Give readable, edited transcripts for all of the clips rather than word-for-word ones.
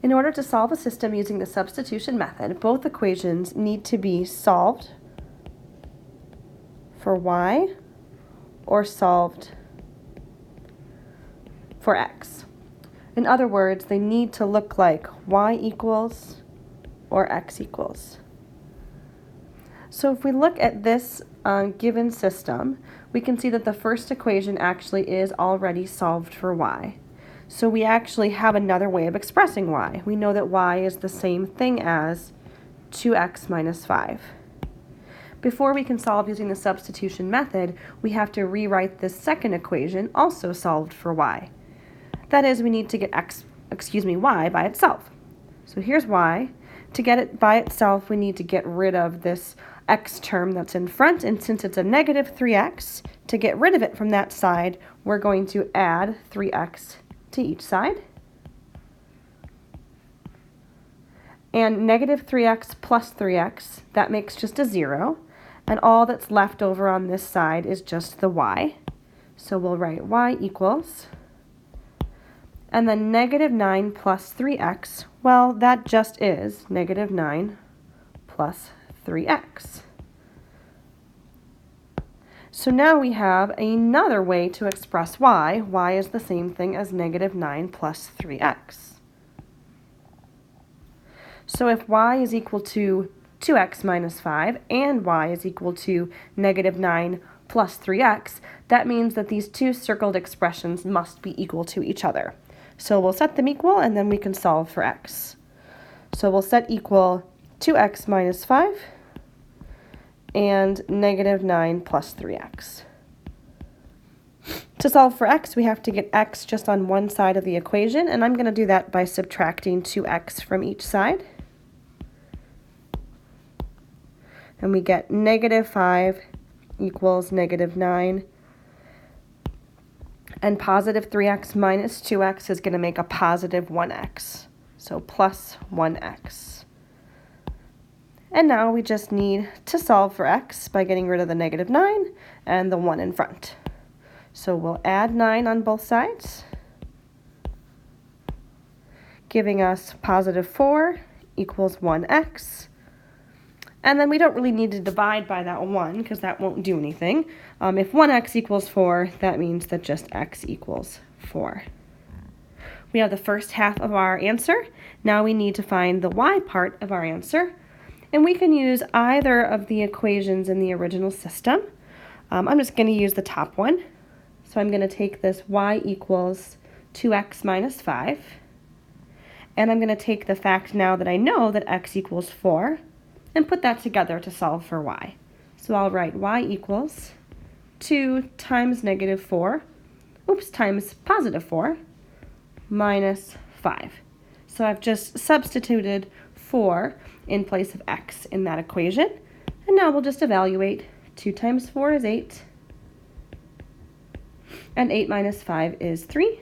In order to solve a system using the substitution method, both equations need to be solved for y or solved for x. In other words, they need to look like y equals or x equals. So if we look at this given system, we can see that the first equation actually is already solved for y. So we actually have another way of expressing y. We know that y is the same thing as 2x minus 5. Before we can solve using the substitution method, we have to rewrite this second equation, also solved for y. That is, we need to get y by itself. So here's y. To get it by itself, we need to get rid of this x term that's in front, and since it's a negative 3x, to get rid of it from that side, we're going to add 3x to each side. And negative 3x plus 3x, that makes just a 0. And all that's left over on this side is just the y. So we'll write y equals, and then negative 9 plus 3x, well, that just is negative 9 plus 3x. So now we have another way to express y. Y is the same thing as negative 9 plus 3x. So if y is equal to 2x minus 5 and y is equal to negative 9 plus 3x, that means that these two circled expressions must be equal to each other. So we'll set them equal, and then we can solve for x. So we'll set equal 2x minus 5 and negative 9 plus 3x. To solve for x, we have to get x just on one side of the equation, and I'm going to do that by subtracting 2x from each side. And we get negative 5 equals negative 9. And positive 3x minus 2x is going to make a positive 1x. So plus 1x. And now we just need to solve for x by getting rid of the negative 9 and the 1 in front. So we'll add 9 on both sides, giving us positive 4 equals 1x. And then we don't really need to divide by that 1 because that won't do anything. If 1x equals 4, that means that just x equals 4. We have the first half of our answer. Now we need to find the y part of our answer. And we can use either of the equations in the original system. I'm just going to use the top one. So I'm going to take this y equals 2x minus 5. And I'm going to take the fact now that I know that x equals 4 and put that together to solve for y. So I'll write y equals 2 times negative 4, times positive 4, minus 5. So I've just substituted 4 in place of x in that equation. And now we'll just evaluate. 2 times 4 is 8. And 8 minus 5 is 3.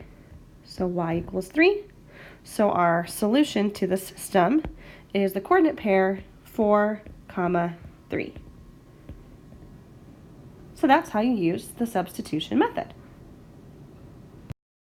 So y equals 3. So our solution to the system is the coordinate pair 4, 3. So that's how you use the substitution method.